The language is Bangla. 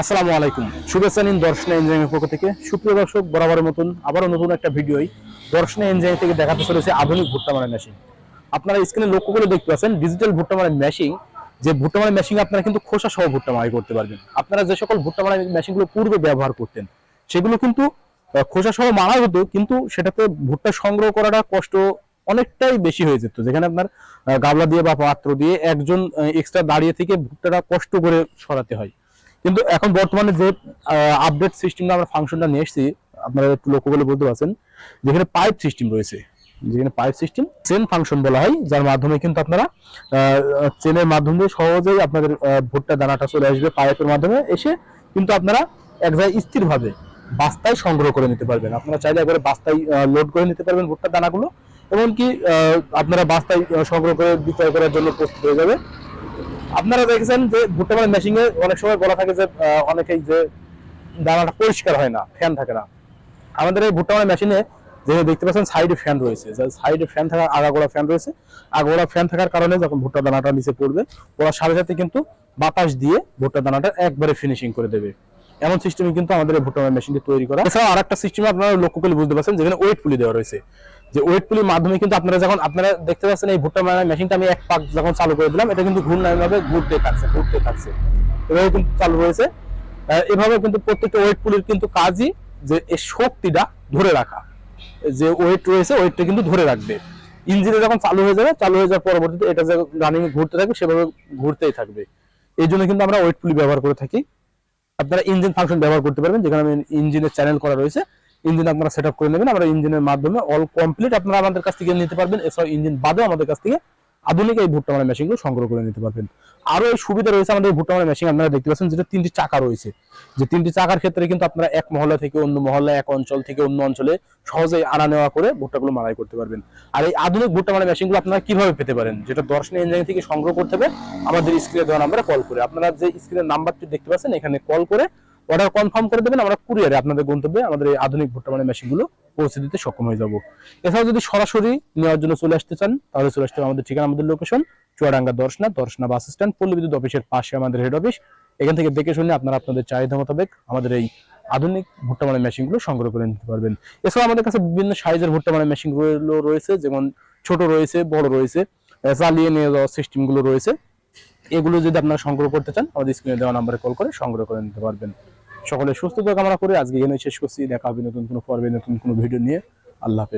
আসসালামু আলাইকুম, শুভেচ্ছা নিন দর্শনা ইঞ্জিনিয়ারিং পক্ষ থেকে। সুপ্রিয় দর্শক, বরাবরের মতন আবারও নতুন একটা ভিডিওই দর্শনা ইঞ্জিনিয়ারিং থেকে দেখাতে চলেছে আধুনিক ভুট্টা মারাই মেশিন। আপনারা স্ক্রিনে লক্ষ্য করে দেখতে পাচ্ছেন ডিজিটাল ভুট্টা মারাই মেশিন। যে ভুট্টা মারাই মেশিন আপনারা কিন্তু খোসা সহ ভুট্টা মারাই করতে পারবেন। আপনারা যে সকল ভুট্টা মারাই মেশিনগুলো পূর্বে ব্যবহার করতেন সেগুলো কিন্তু খোসা সহ মারা হতো, কিন্তু সেটাতে ভুট্টা সংগ্রহ করাটা কষ্ট অনেকটাই বেশি হয়ে যেত। যেখানে আপনার গাবলা দিয়ে বা পাত্র দিয়ে একজন এক্সট্রা দাঁড়িয়ে থেকে ভুট্টাটা কষ্ট করে সরাতে হয়। কিন্তু এখন বর্তমানে যে আপডেট সিস্টেমটা আমরা ফাংশনটা নিয়ে এসেছি, আপনারা একটু লক্ষ্য করলে বলতে পারছেন যেখানে পাইপ সিস্টেম রয়েছে। যেখানে পাইপ সিস্টেম চেন ফাংশন বলা হয়, যার মাধ্যমে কিন্তু আপনারা চেনের মাধ্যমে সহজেই আপনাদের ভুট্টা দানাটা চলে আসবে পাইপের মাধ্যমে এসে, কিন্তু আপনারা এক জায়গায় স্থিরভাবে বাস্তায় সংগ্রহ করে নিতে পারবেন। আপনারা চাইলে একবারে বাস্তায় লোড করে নিতে পারবেন ভুট্টার দানাগুলো, এমনকি আপনারা বাস্তায় সংগ্রহ করে বিক্রয় করার জন্য প্রস্তুত হয়ে যাবে। আপনারা দেখেছেন যে ভুট্টা মারাই মেশিনে অনেক সময় বলা থাকে যে অনেকেই যে দানাটা পরিষ্কার হয় না, ফ্যান থাকে না। আমাদের এই ভুট্টা মারাই মেশিনে যে দেখতে পাচ্ছেন সাইডে ফ্যান রয়েছে, সাইডে ফ্যান থাকা আগাগোড়া ফ্যান রয়েছে। আগাগোড়া ফ্যান থাকার কারণে যখন ভুট্টা দানাটা নিচে পড়বে, ওরা সাথে সাথে কিন্তু বাতাস দিয়ে ভুট্টা দানাটা একবারে ফিনিশিং করে দেবে। এমন সিস্টেমে কিন্তু আমাদের এই ভুট্টা মারাই মেশিনটি তৈরি করা। এছাড়াও আরেকটা সিস্টেম আপনারা লক্ষ্য করলে বুঝতে পারছেন, যেখানে ওয়েট পুলি দেওয়া রয়েছে। যে ওয়েট পুলির মাধ্যমে কিন্তু আপনারা দেখতে পাচ্ছেন এই ভুট্টা মারাই মেশিনটা আমি এক পাক যখন চালু করে দিলাম, এটা কিন্তু ঘূর্ণায়ভাবে ঘুরতে থাকছে এভাবে কিন্তু চালু হয়েছে। এভাবে কিন্তু প্রত্যেকটা ওয়েট পুলির কিন্তু কাজই যে এই শক্তিটা ধরে রাখা। যে ওয়েট রয়েছে ওয়েটটা কিন্তু ধরে রাখবে। ইঞ্জিনে যখন চালু হয়ে যাবে, চালু হয়ে যাওয়ার পরবর্তীতে এটা যে রানিং ঘুরতে থাকবে সেভাবে ঘুরতেই থাকবে। এই জন্য কিন্তু আমরা ওয়েট পুলি ব্যবহার করে থাকি। আপনারা ইঞ্জিন ফাংশন ব্যবহার করতে পারবেন, যেখানে ইঞ্জিনের চ্যানেল করা রয়েছে। ইঞ্জিন আপনারা সেট আপ করে নেবেন, আমরা ইঞ্জিনের মাধ্যমে অল কমপ্লিট আপনারা আমাদের কাছ থেকে নিতে পারবেন। এছাড়াও ইঞ্জিন বাদেও আমাদের কাছ থেকে আধুনিক এই ভুট্টা মারাই মেশিনগুলো সংগ্রহ করে নিতে পারবেন। আরো এই সুবিধা রয়েছে আমাদের ভুট্টা মারাই মেশিন, আপনারা দেখতে পাচ্ছেন যেটা 3টি চাকা রয়েছে। যে 3টি চাকার ক্ষেত্রে কিন্তু আপনারা এক মহল্লা থেকে অন্য মহল্লা, এক অঞ্চল থেকে অন্য অঞ্চলে সহজেই আনা নেওয়া করে ভুট্টাগুলো মারাই করতে পারবেন। আর এই আধুনিক ভুট্টা মারাই মেশিনগুলো আপনারা কিভাবে পেতে পারেন, যেটা দর্শনা ইঞ্জিনিয়ারিং থেকে সংগ্রহ করতে হবে আমাদের স্ক্রিনে দেওয়া নাম্বারে কল করে। আপনারা যে স্ক্রিনের নাম্বারটি দেখতে পাচ্ছেন এখানে কল করে অর্ডার কনফার্ম করে দেবেন। আমরা কুরিয়ারে আপনাদের গন্তব্যে আমাদের এই আধুনিক ভুট্টা মারাই মেশিনগুলো পৌঁছে দিতে সক্ষম হয়ে যাব। এছাড়াও যদি সরাসরি নেওয়ার জন্য চলে আসতে চান, তাহলে চলে আসতে হবে আমাদের ঠিকানা, আমাদের location Chuadanga Darshana bus stand, পল্লী বিদ্যুৎ অফিসের পাশে আমাদের হেড অফিস। এখান থেকে দেখে শুনে আপনারা আপনাদের চাহিদা মোতাবেক আমাদের এই আধুনিক ভুট্টা মারাই মেশিনগুলো সংগ্রহ করে নিতে পারবেন। এছাড়াও আমাদের কাছে বিভিন্ন সাইজের ভুট্টা মারাই মেশিনগুলো রয়েছে, যেমন ছোট রয়েছে, বড় রয়েছে, চালিয়ে নিয়ে যাওয়ার সিস্টেমগুলো রয়েছে। এগুলো যদি আপনারা সংগ্রহ করতে চান, আমাদের স্ক্রিনে দেওয়া নাম্বারে কল করে সংগ্রহ করে নিতে পারবেন। সকলের সুস্থতা কামনা করে আজকে এখানে শেষ করছি। দেখা হবে নতুন কোনো পর্বে, নতুন কোনো ভিডিও নিয়ে। আল্লাহ হাফেজ।